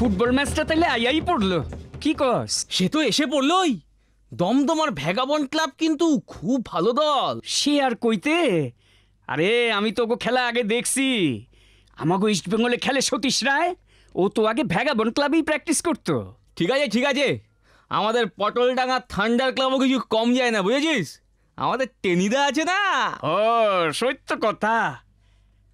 Football ম্যাচটা তাইলে আইয়াই পড়লো, কি কস? সে তো এসে পড়লই। দমদমার ভ্যাগাবন্ড ক্লাব কিন্তু খুব ভালো দল। সে আর কইতে, আরে আমি তো ওকে খেলা আগে দেখছি। আমাকে ইস্ট বেঙ্গলে খেলে সতীশ রায়, ও তো আগে ভ্যাগাবন্ড ক্লাবেই প্র্যাকটিস করতো। ঠিক আছে ঠিক আছে, আমাদের পটলডাঙ্গা থান্ডার ক্লাবও কিছু কম যায় না, বুঝেছিস? আমাদের টেনিদা আছে না। ও সত্য কথা।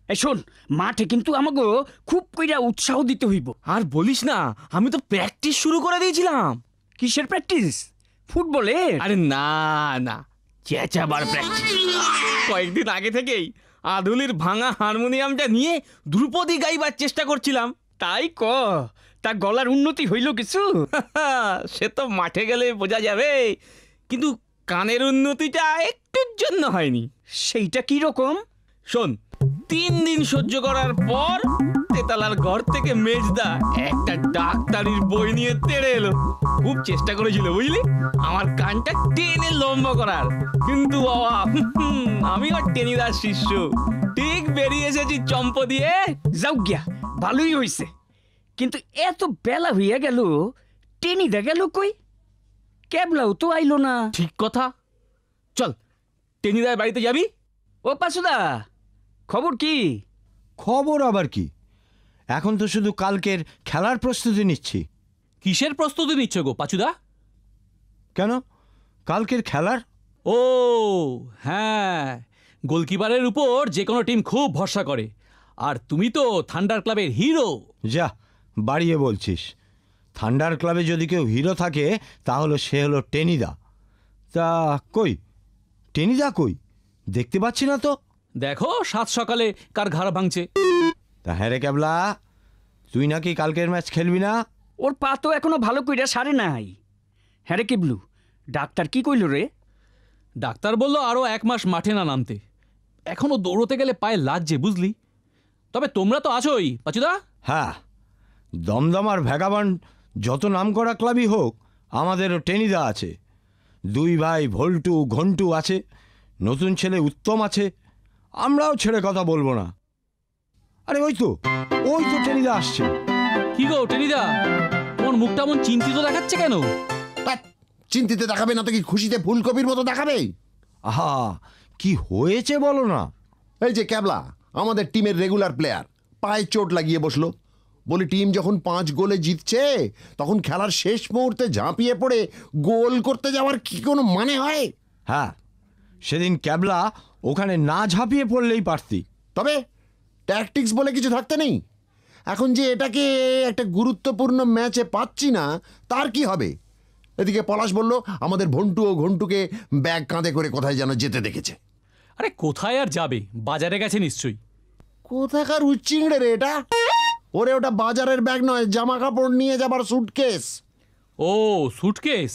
এই শোন, মাঠে কিন্তু আমাকে খুব কইরা উৎসাহ দিতে হইব। আর বলিস না, আমি তো প্র্যাকটিস শুরু করে দিয়েছিলাম। কিসের প্র্যাকটিস? ফুটবলের? আরে না না, চেঁচাবার প্র্যাকটিস। কয়েকদিন আগে থেকেই আধুলির ভাঙা হারমোনিয়ামটা নিয়ে ধ্রুপদী গাইবার চেষ্টা করছিলাম। তাই ক, তা গলার উন্নতি হইল কিছু? সে তো মাঠে গেলে বোঝা যাবে, কিন্তু কানের উন্নতিটা একটুর জন্য হয়নি। সেইটা কি রকম? শোন, 3 দিন সহ্য করার পর তেতালার ঘর থেকে মেজদা একটা ডাক্তারির বই নিয়ে তেড়ে এলো। খুব চেষ্টা করেছিল বুঝলি, আমার কানটা টেনে লম্বা করার, কিন্তু বাবা আমি আর টেনিদার শিষ্য, ঠিক বেরিয়ে এসেছি চম্প দিয়ে। যাও গিয়া, ভালোই হইছে। কিন্তু এত বেলা হইয়া গেল, টেনিদা গেল কই? ক্যাবলাও তো আইলো না। ঠিক কথা, চল টেনিদার বাড়িতে যাবি। ও পাশুদা, খবর কি? খবর আবার কি, এখন তো শুধু কালকের খেলার প্রস্তুতি নিচ্ছি। কিসের প্রস্তুতি নিচ্ছ গো পাচুদা? কেন, কালকের খেলার? ও হ্যাঁ, গোলকিপারের উপর যে কোনো টিম খুব ভরসা করে, আর তুমি তো থান্ডার ক্লাবের হিরো। যা বাড়িয়ে বলছিস, থান্ডার ক্লাবে যদি কেউ হিরো থাকে তাহলে সে হলো টেনিদা। তা কই টেনিদা কই, দেখতে পাচ্ছি না তো। দেখো সাত সকালে কার ঘাড় ভাঙছে। তা হ্যাঁ রে ক্যাবলা, তুই নাকি কালকের ম্যাচ খেলবি না? ওর পা তো এখনো ভালো কইরা সারে নাই। হ্যাঁ রে কিবলু, ডাক্তার কি কইল রে? ডাক্তার বলল আরও 1 মাস মাঠে না নামতে। এখনো দৌড়তে গেলে পায়ে লাগছে বুঝলি। তবে তোমরা তো আছোই পাচুদা। হ্যাঁ, দমদম আর ভ্যাগাবন্ড যত নামকরা ক্লাবই হোক, আমাদেরও টেনিদা আছে। 2 ভাই ভল্টু ঘন্টু আছে, নতুন ছেলে উত্তম আছে। আমরাও ছেড়ে কথা বলবো না। আরে ওই তো টেনিদা আসছে। কি গো টেনিদা, তোমার মুখটা এমন চিন্তিত দেখাচ্ছে কেন? চিন্তিতে দেখাবে না তো কি খুশিতে ফুলকপির মতো দেখাবে? আহা, কি হয়েছে বলো না। এই যে ক্যাবলা, আমাদের টিমের রেগুলার প্লেয়ার, পায়ে চোট লাগিয়ে বসলো। বলি টিম যখন 5 গোলে জিতছে, তখন খেলার শেষ মুহূর্তে ঝাঁপিয়ে পড়ে গোল করতে যাওয়ার কি কোনো মানে হয়? হ্যাঁ, সেদিন ক্যাবলা ওখানে না ঝাঁপিয়ে পড়লেই পারতি। তবে ট্যাকটিক্স বলে কিছু থাকতে নেই। এখন যে এটাকে একটা গুরুত্বপূর্ণ ম্যাচে পাচ্ছি না, তার কি হবে? এদিকে পলাশ বলল আমাদের ভন্টু ও ঘন্টুকে ব্যাগ কাঁধে করে কোথায় যেন যেতে দেখেছে। আরে কোথায় আর যাবে, বাজারে গেছে নিশ্চয়ই। কোথাকার উচ্চিংড়ে রে এটা? ওরে ওটা বাজারের ব্যাগ নয়, জামা কাপড় নিয়ে যাবার সুটকেস। ও সুটকেস,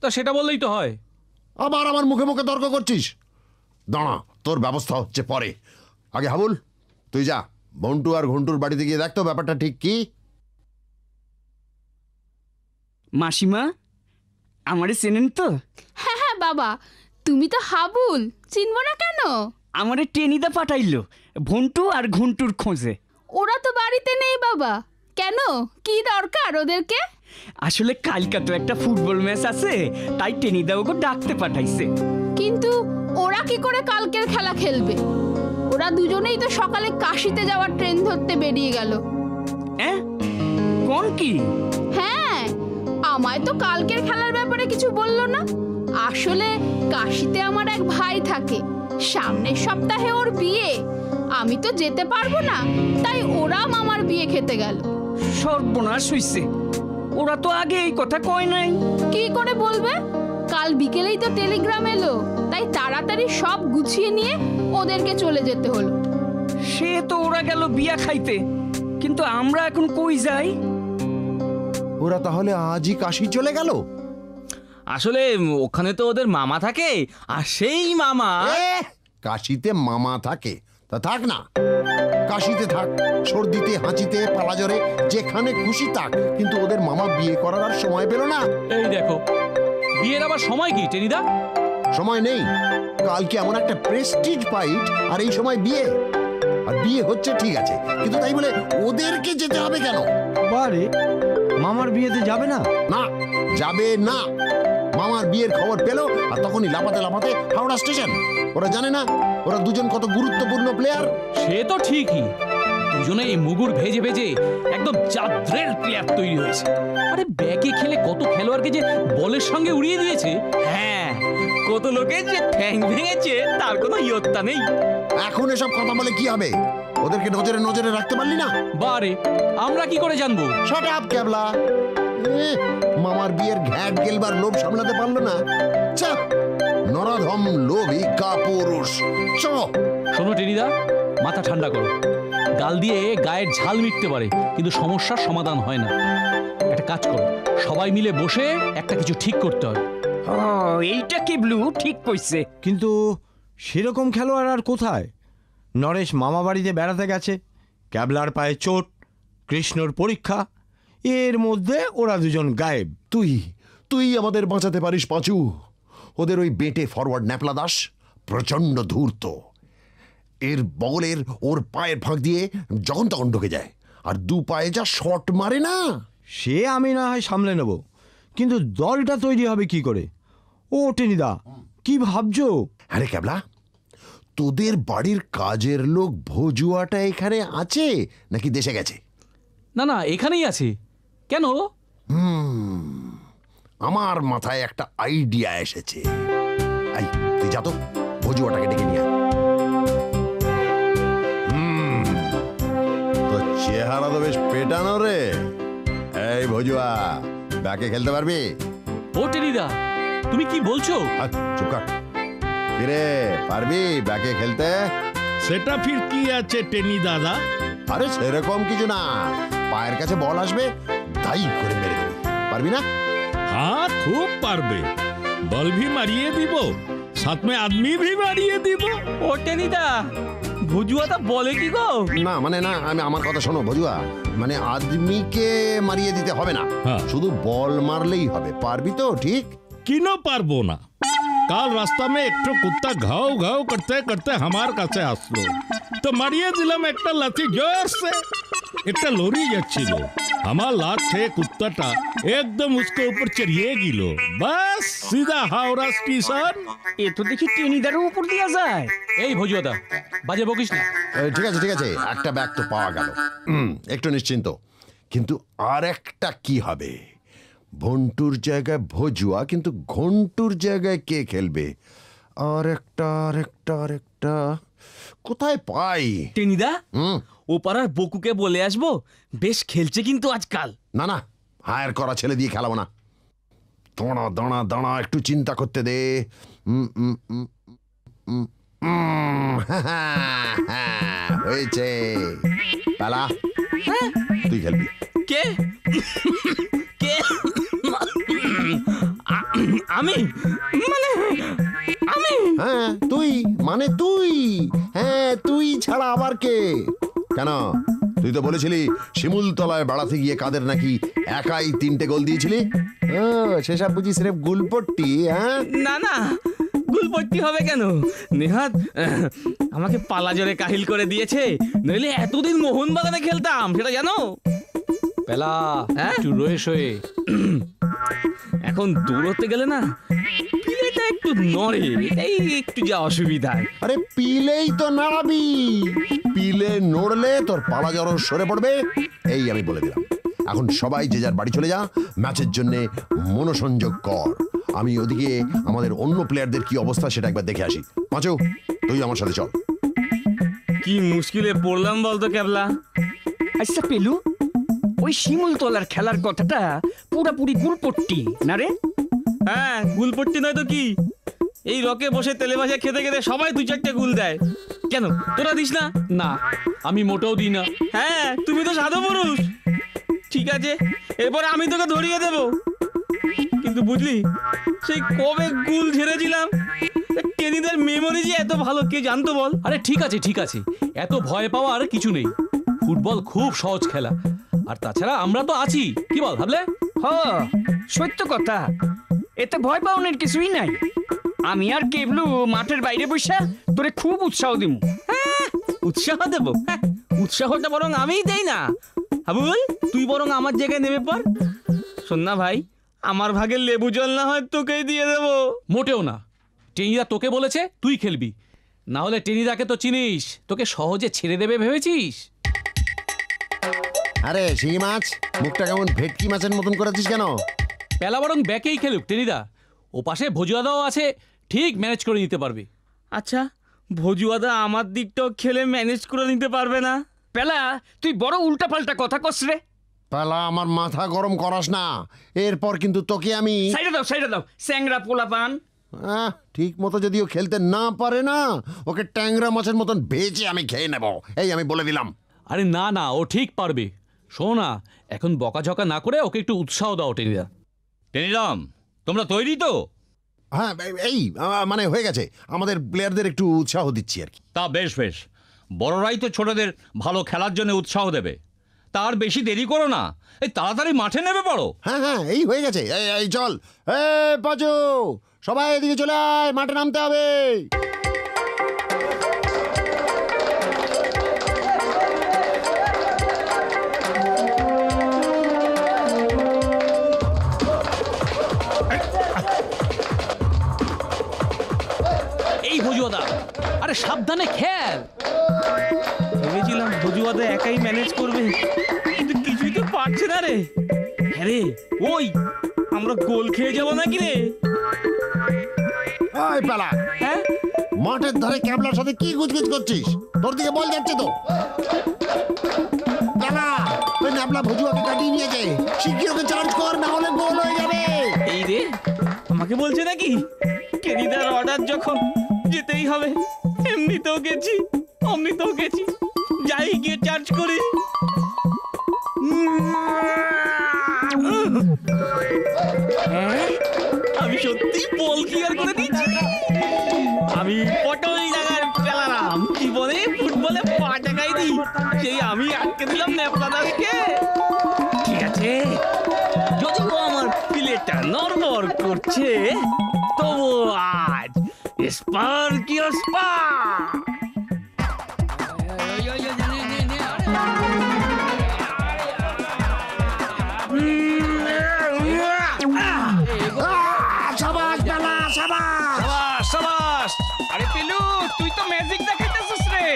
তা সেটা বললেই তো হয়। আবার আমার মুখে মুখে তর্ক করছিস? দাঁড়া, তোর ব্যবস্থা হচ্ছে পরে। আগে হাবুল, তুই যা ভন্টু আর ঘন্টুর বাড়িতে গিয়ে দেখতো ব্যাপারটা ঠিক কি। মাসিমা, আমারে চেনেন তো? হ্যাঁ হ্যাঁ বাবা, তুমি তো হাবুল, চিনবো না কেন? আমারে টেনিদা পাঠাইলো ভন্টু আর ঘন্টুর খোঁজে। ওরা তো বাড়িতে নেই বাবা। কেন, কি দরকার ওদেরকে? আসলে কালকা তো একটা ফুটবল ম্যাচ আছে, তাই টেনিদা ওকে ডাকতে পাঠাইছে। কিন্তু ওরা কি করে কালকের খেলা খেলবে? ওরা দুজনেই তো সকালে কাশিতে যাওয়ার ট্রেন ধরতে বেরিয়ে গেল। হ্যাঁ, কোন কি? হ্যাঁ, আমায় তো কালকের খেলার ব্যাপারে কিছু বললো না। আসলে কাশিতে আমার এক ভাই থাকে, সামনের সপ্তাহে ওর বিয়ে। আমি তো যেতে পারবো না, তাই ওরা মামার বিয়ে খেতে গেল। সর্বনাশ হইছে, ওরা তো আগে এই কথা কয় নাই। কি করে বলবে? কাল বিকেলেই তো টেলিগ্রাম এলো, তাই তাড়াতাড়ি সব গুছিয়ে নিয়ে ওদেরকে চলে যেতে হলো। সে তো ওরা গেল বিয়া খাইতে, কিন্তু আমরা এখন কই যাই? ওরা তাহলে আজই কাশি চলে গেল? আসলে ওখানে তো ওদের মামা থাকে, আর সেই মামা কাশিতে মামা থাকে তা থাক না, কাশিতে থাক, সর্দিতে হাঁচিতে পালাজ্বরে যেখানে খুশি থাক, কিন্তু ওদের মামা বিয়ে করার আর সময় পেল না। এই দেখো, বিয়ের আবার সময় কি টেনিদা? সময় নেই, কালকে এমন একটা প্রেস্টিজ ফাইট, আর এই সময় বিয়ে। আর বিয়ে হচ্ছে ঠিক আছে, কিন্তু তাই বলে ওদেরকে যেতে হবে কেন? বারে, মামার বিয়েতে যাবে না? না, যাবে না। মামার বিয়ের খবর পেল আর তখনই লাফাতে লাফাতে হাওড়া স্টেশন। ওরা জানে না ওরা দুজন কত গুরুত্বপূর্ণ প্লেয়ার। সে তো ঠিকই, দুজনে এই মুগুর ভেজে ভেজে একদম জাদ্রেল প্লেয়ার তৈরি হয়েছে। আরে ব্যাকে খেলে কত খেলোয়াড়কে যে বলের সঙ্গে উড়িয়ে দিয়েছে। হ্যাঁ, কত লোকের যে ঠ্যাং ভেঙেছে তার কোনো ইয়ত্তা নেই। এখন এসব কথা বলে কি হবে? ওদেরকে নজরে নজরে রাখতে পারলি না? বারে, আমরা কি করে জানবো? শট আপ ক্যাবলা। মামার বিয়ের ঘ্যাট গেলবার লোভ সামলাতে পারলো না। চাপ, নরাধম লোভী কাপুরুষ। চ। শোনো টেনিদা, মাথা ঠান্ডা করো। গাল দিয়ে গায়ের ঝাল মিটতে পারে, কিন্তু সমস্যার সমাধান হয় না। একটা কাজ করো, সবাই মিলে বসে একটা কিছু ঠিক করতে হবে। ও, এইটা কি ব্লু ঠিক কইছে। কিন্তু সেরকম খেলোয়াড় আর কোথায়? নরেশ মামা বাড়িতে বেড়াতে গেছে, ক্যাবলার পায়ে চোট, কৃষ্ণর পরীক্ষা, এর মধ্যে ওরা দুজন গায়েব। তুই আমাদের বাঁচাতে পারিস পাঁচু। ওদের ওই বেটে ফরওয়ার্ড ন্যাপলা দাস প্রচন্ড ধূর্ত। এর বগলের ওর পায়ের ফাঁক দিয়ে যখন তখন ঢুকে যায়, আর দু পায়ে যা শট মারে না। সে আমি না হয় সামলে নেব, কিন্তু দলটা তৈরি হবে কি করে? ও টেনিদা, কি ভাবছো? আরে ক্যাবলা, তোদের বাড়ির কাজের লোক ভজুয়াটা এখানে আছে নাকি দেশে গেছে? না না, এখানেই আছে। কেন? আমার মাথায় একটা আইডিয়া এসেছে। এই, তুই যা তো ভজুয়াটাকে ডেকে নিয়ে আয়। তো চেহারা তো বেশ পেটানো রে। এই ভজুয়া, ব্যাকে খেলতে পারবি? ও টেনিদা, তুমি কি বলছো? চুপ কর। কিরে, পারবি ব্যাকে খেলতে? সেটা ফির কি আছে টেনি দাদা? আরে সেরকম কিছু না, পায়ের কাছে বল আসবে, তাই করে মেরে দিবি। পারবি না? हाँ खूब पारबे, बल भी मारिए दिबो, साथ में आदमी भी मारिए दिबो। ও টেনিদা, ভুজুয়াটা বলে কি গো? না মানে না, আমি আমার কথা শোনো ভজুয়া, মানে আদমিকে মারিয়ে দিতে হবে না, হ্যাঁ। শুধু বল মারলেই হবে। পারবি তো? ঠিক। किनो पारबो ना। काल रास्ता में एक ठो कुत्ता घाव घाव करते करते हमार काছে আসলো, তো মারিয়ে দিলাম একটা লাথি জোর से। একটা লরি যাচ্ছিল, আমার লাত থেকে কুত্তাটা একদম उसके ऊपर चढ़िए গেল, বাস সিধা হাওড়া স্টেশন। এ তো দেখি টেনিদারও উপর দিয়া যায়। এই ভজুয়াদা, বাজে বকিস না। ঠিক আছে ঠিক আছে, একটা ব্যাগ তো পাওয়া গেল, একটু নিশ্চিন্ত। কিন্তু আর একটা কি হবে? ভন্টুর জায়গায় ভজুয়া, কিন্তু ঘন্টুর জায়গায় কে খেলবে? আর একটা কোথায় পাই? টেনিদা, ও পাড়ার বকুকে বলে আসবো, বেশ খেলছে কিন্তু আজকাল। না না, হায়ার করা ছেলে দিয়ে খেলাবো না। দাঁড়া দাঁড়া দাঁড়া, একটু চিন্তা করতে দে। হয়েছে, পালা, তুই খেলবি। কে কে? আমি মানে আমি? হ্যাঁ তুই, মানে তুই। হ্যাঁ তুই ছাড়া আবার কে? কেন, তুই তো বলেছিলি শিমুলতলায় বেড়াতে গিয়ে কাদের নাকি একাই 3টে গোল দিয়েছিলি। সেসব বুঝি স্রেফ গুলপট্টি? হ্যাঁ না না, গুলপট্টি হবে কেন? নেহাত আমাকে পালা জোরে কাহিল করে দিয়েছে, নইলে এতদিন মোহনবাগানে খেলতাম, সেটা জানো? পেলা, হ্যাঁ? একটু রয়ে শোয়ে। এখন দৌড়তে গেলে না পিলেটা একটু নড়ে, এই একটু যা অসুবিধা। আরে পিলেই তো নাড়াবি, পিলে নড়লে তোর পালা জড়ো সরে পড়বে, এই আমি বলে দিলাম। এখন সবাই যে যার বাড়ি চলে যা, ম্যাচের জন্য মনোসংযোগ কর। আমি ওদিকে আমাদের অন্য প্লেয়ারদের কি অবস্থা সেটা একবার দেখে আসি। পাঁচু, তুই আমার সাথে চল। কি মুশকিলে পড়লাম বলতো ক্যাবলা। আচ্ছা পেলু, ওই শিমুলতলার খেলার কথাটা পুরাপুরি গুলপট্টি না রে? হ্যাঁ, গুলপট্টি নয় তো কি। এই রকে বসে তেলে ভাজা খেতে খেতে সবাই 2-4টে গুল দেয়। কেন তোরা দিস না? না, আমি মোটেও দিই না। হ্যাঁ, তুমি তো সাধু পুরুষ। ঠিক আছে, এরপরে আমি তোকে ধরিয়ে দেব। কিন্তু বুঝলি, সেই কবে গুল ঝেড়েছিলাম, টেনিদের মেমোরি যে এত ভালো কে জানতো বল? আরে ঠিক আছে ঠিক আছে, এত ভয় পাওয়ার কিছু নেই। ফুটবল খুব সহজ খেলা, আর তাছাড়া আমরা তো আছি। কি বল ভাবলে? হ, সত্য কথা, এতে ভয় পাওনের কিছুই নাই। আমি আর কেবলু মাঠের বাইরে বসা তোরে খুব উৎসাহ দিব। উৎসাহ দেব? হ্যাঁ, উৎসাহটা বরং আমিই দেই না। হাবুল তুই বরং আমার জায়গায় নেমে পড়। শোন না ভাই, আমার ভাগের লেবু জল না হয় তোকেই দিয়ে দেবো। মোটেও না, টেনিদা তোকে বলেছে তুই খেলবি, না হলে টেনিদাকে তো চিনিস, তোকে সহজে ছেড়ে দেবে ভেবেছিস? আরে শিঙি মাছ, মুখটা কেমন ভেটকি মাছের মতন করেছিস কেন? পেলা বরং ব্যাকেই খেলুক টেনিদা, ও পাশে ভজুয়াদাও আছে, ঠিক ম্যানেজ করে নিতে পারবে। আচ্ছা, ভজুয়াদা আমার দিকটাও খেলে ম্যানেজ করে নিতে পারবে না? পেলা, তুই বড় উল্টাপাল্টা কথা কস রে। পালা, আমার মাথা গরম করাস না, এরপর কিন্তু তোকে আমি সাইডে দাও স্যাংরা পোলাপান। ঠিক মতো যদিও খেলতে না পারে না, ওকে ট্যাংরা মাছের মতন ভেজে আমি খেয়ে নেব, এই আমি বলে দিলাম। আরে না না, ও ঠিক পারবে। শোনো না, এখন বকাঝকা না করে ওকে একটু উৎসাহ দাও টেনিদা। টেনিদাম, তোমরা তৈরি তো? হ্যাঁ, এই মানে হয়ে গেছে, আমাদের প্লেয়ারদের একটু উৎসাহ দিচ্ছি আর কি। তা বেশ বেশ, বড়রাই তো ছোটদের ভালো খেলার জন্য উৎসাহ দেবে। তার বেশি দেরি করো না, এই তাড়াতাড়ি মাঠে নেমে পড়ো। হ্যাঁ হ্যাঁ, এই হয়ে গেছে, এই চল, পাজু সবাই এদিকে চলে আয়, মাঠে নামতে হবে। এই ভজুয়াদা, আরে সাবধানে খেল। ভেবেছিলাম ভজুয়াদা একাই ম্যানেজ করবে, কিন্তু কিছুই তো পারছে না রে। হ্যাঁ রে, ওই আমরা গোল খেয়ে যাবো নাকি রে? এই পালা, হ্যাঁ, মাঠের ধারে ক্যাবলার সাথে কি গুজগুজ করছিস? তোর দিকে বল যাচ্ছে তো। পালা, ওই ন্যাবলা ভজুয়াকে কাটিয়ে নিয়েছে, শিগগির ওকে চার্জ কর, না হলে গোল হয়ে যাবে। এই রে, আমাকে বলছে নাকি? টেনিদার অর্ডার যখন যেতেই হবে, এমনিতেও গেছি অমনিতেও গেছি, যাই গিয়ে চার্জ করি। আমি সত্যি বল ক্লিয়ার করে দিচ্ছি। আমি পটল জায়গার পেলারাম, জীবনে ফুটবলে 5 টাকাই দিই, সেই আমি আটকে দিলাম নেপলাদাসকে। ঠিক আছে, যদি ও আমার প্লেটটা নড়বড় করছে, তবু আজ স্পার কি স্পার। সাবাস পালা, সাবাস। সাবাস। আরে পিলু, তুই তো ম্যাজিক দেখাইতেছিস রে।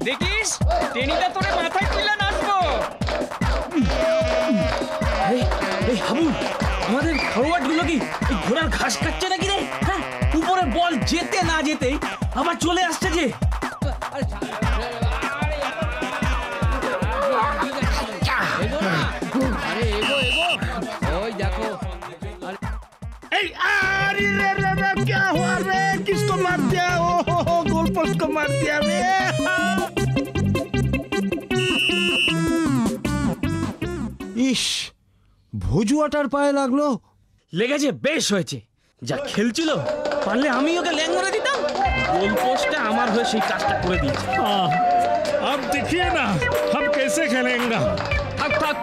দেখিস টেনিদা তোরে মাথায় তুলে নাচবো। এই হাবুল, আমাদের ফরওয়ার্ড গুলো কি এই ঘোড়ার ঘাস কাটছে নাকি রে? হ্যাঁ, উপরে বল যেতে না যেতেই আবার চলে আসছে যে। ইস, ভজুয়াটার পায়ে লাগলো। লেগেছে, বেশ হয়েছে। যা খেলছিল, পারলে আমি ওকে ল্যাং করে দিতাম। গোল পোস্টে আমার হয়ে সেই কাজটা করে দিয়েছে। अब देखिए ना हम कैसे खेलेंगे। থাক,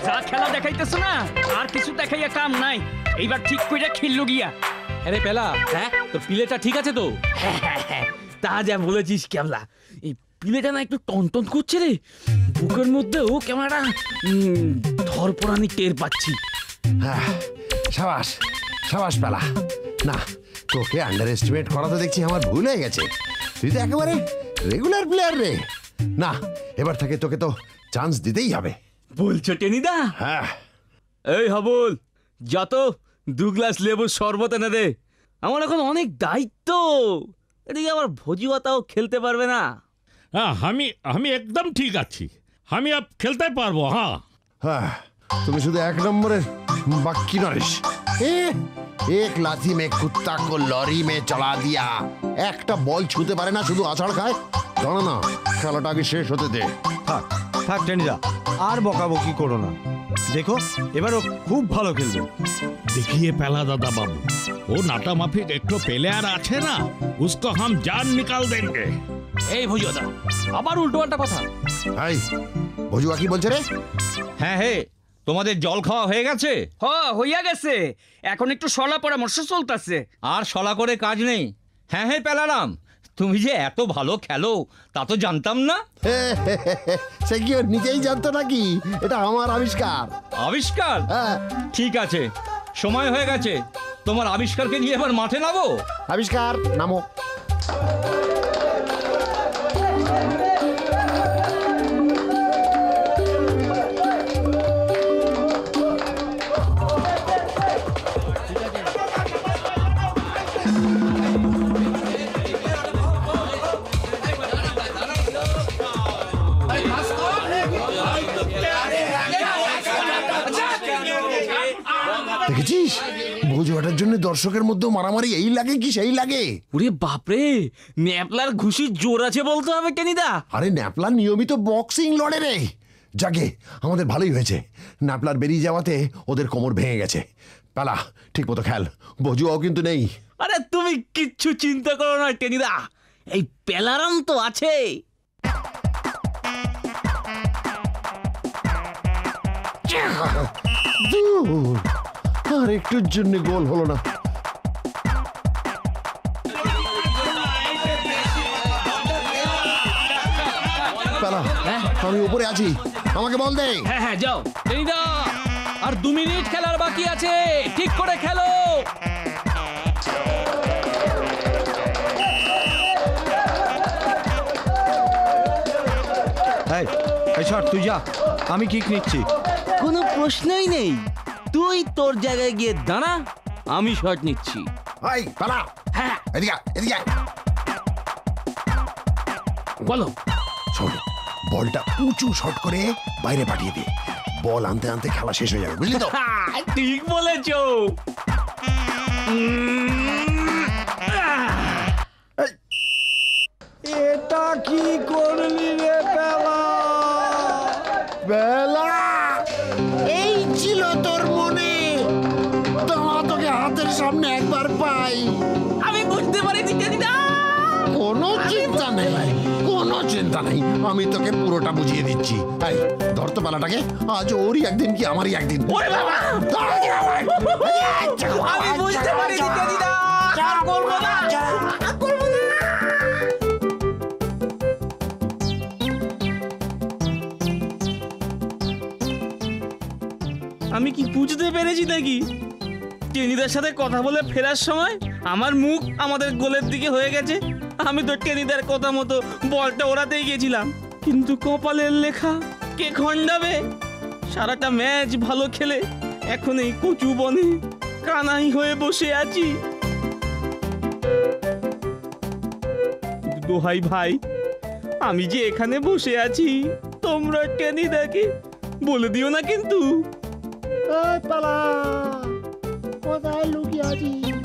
যা খেলা দেখাইতেছ না, আর কিছু দেখাইয়া কাম নাই। এইবার ঠিক কইরা খেললো গিয়া। আরে পেলা, হ্যাঁ তোর প্লেটা ঠিক আছে তো? তা যা বলেছিস কেমলা, এই পিলেটা না একটু টনটন করছে রে, বুকের মধ্যেও কেমন একটা ধরপড়ানি টের পাচ্ছি। সাবাস সাবাস পালা। না, তোকে আন্ডার এস্টিমেট করা তো দেখছি আমার ভুল হয়ে গেছে। তুই তো একেবারে রেগুলার প্লেয়ার রে। না, এবার থেকে তোকে তো চান্স দিতেই হবে। বলছো টেনিদা? হ্যাঁ। এই হাবুল, যত 2 গ্লাস লেবুর শরবত এনে দে, আমার এখন অনেক দায়িত্ব। এদিকে আবার ভজুয়াতাও খেলতে পারবে না। हाँ हमी एकदम ठीक अच्छी, हमी अब खेलते पारबो। हाँ হ্যাঁ, তুমি শুধু 1 নম্বরের বাক্কি নরিস। এক লাথি মে কুত্তা কো লরি মে চলা দিয়া। একটা বল ছুঁতে পারে না, শুধু আছাড় খায়। জানো না, খেলাটা আগে শেষ হতে দে। থাক টেনিদা, আর বকাবকি করো না। দেখো এবারও খুব ভালো খেলবে। देखिए पहला दादा बाबू, वो नाटा माफिक एक तो प्लेयर আছে না, उसको हम जान निकाल देंगे। এই ভজুয়াদা, আবার উল্টো পাল্টা কথা। এই ভজুয়া কি বলছে রে? হ্যাঁ হে, তোমাদের জল খাওয়া হয়ে গেছে? হইয়া গেছে, এখন একটু সলা পরামর্শ চলতেছে। আর শলা করে কাজ নেই। হ্যাঁ পেলারাম, তুমি যে এত ভালো খেলো তা তো জানতাম না। সে কি ও নিজেই জানতো নাকি এটা আমার আবিষ্কার? আবিষ্কার? হ্যাঁ, ঠিক আছে, সময় হয়ে গেছে, তোমার আবিষ্কারকে নিয়ে এবার মাঠে নামো। আবিষ্কার নামো। দেখেছিস, ভোজবাটার জন্য দর্শকের মধ্যে মারামারি এই লাগে কি সেই লাগে। ওরে বাপরে, ন্যাপলার ঘুষির জোর আছে বলতে হবে টেনিদা। আরে ন্যাপলার নিয়মিত বক্সিং লড়ে রে। যাকে আমাদের ভালোই হয়েছে, ন্যাপলার বেরিয়ে যাওয়াতে ওদের কোমর ভেঙে গেছে। পালা ঠিক মতো খেল, বজুয়াও কিন্তু নেই। আরে তুমি কিচ্ছু চিন্তা করো না টেনিদা, এই পেলারাম তো আছে। ধুর, আর একটুর জন্য গোল হলো না। পালা, আমি উপরে আছি, আমাকে বল দে। হ্যাঁ হ্যাঁ যাও। টেনিদা, আর 2 মিনিট খেলার বাকি আছে, ঠিক করে খেলো। এই সর, তুই যা, আমি কিক নিচ্ছি। কোনো প্রশ্নই নেই, তুই তোর জায়গায় গিয়ে দাঁড়া, আমি শট নিচ্ছি। এই পালা, হ্যাঁ এদিকে আয়, এদিকে আয়। বলো। শোন, বলটা উঁচু শট করে বাইরে পাঠিয়ে দে। বল আনতে আনতে খেলা শেষ হয়ে যাবে, বুঝলি তো? ঠিক বলেছো। এটা কি করলি রে পেলা? বেলা, এই ছিল তোর মনে? দাঁড়া, তোকে হাতের সামনে একবার পাই। আমি বুঝতে পারিনি টেনিদা। কোনো চিন্তা নেই, কোনো চিন্তা নেই, আমি তোকে পুরোটা বুঝিয়ে দিচ্ছি। তাই ধর তো বেলাটাকে, আজ ওরই একদিন কি আমারই একদিন। ওরে বাবা! আমি বুঝতে পারিনি টেনিদা। আর করবো না, আর করবো না। আমি কি বুঝতে পেরেছি নাকি? টেনিদার সাথে কথা বলে ফেরার সময় আমার মুখ আমাদের গোলের দিকে হয়ে গেছে। আমি তো টেনিদার কথা মতো বলটা ওড়াতেই গেছিলাম, কিন্তু কপালের লেখা কে খণ্ডাবে? সারাটা ম্যাচ ভালো খেলে এখন এই কচু বনে কানাই হয়ে বসে আছি। দোহাই ভাই, আমি যে এখানে বসে আছি, তোমরা টেনিদাকে বলে দিও না কিন্তু। পালা, কোথায় লুকিয়ে আছিস?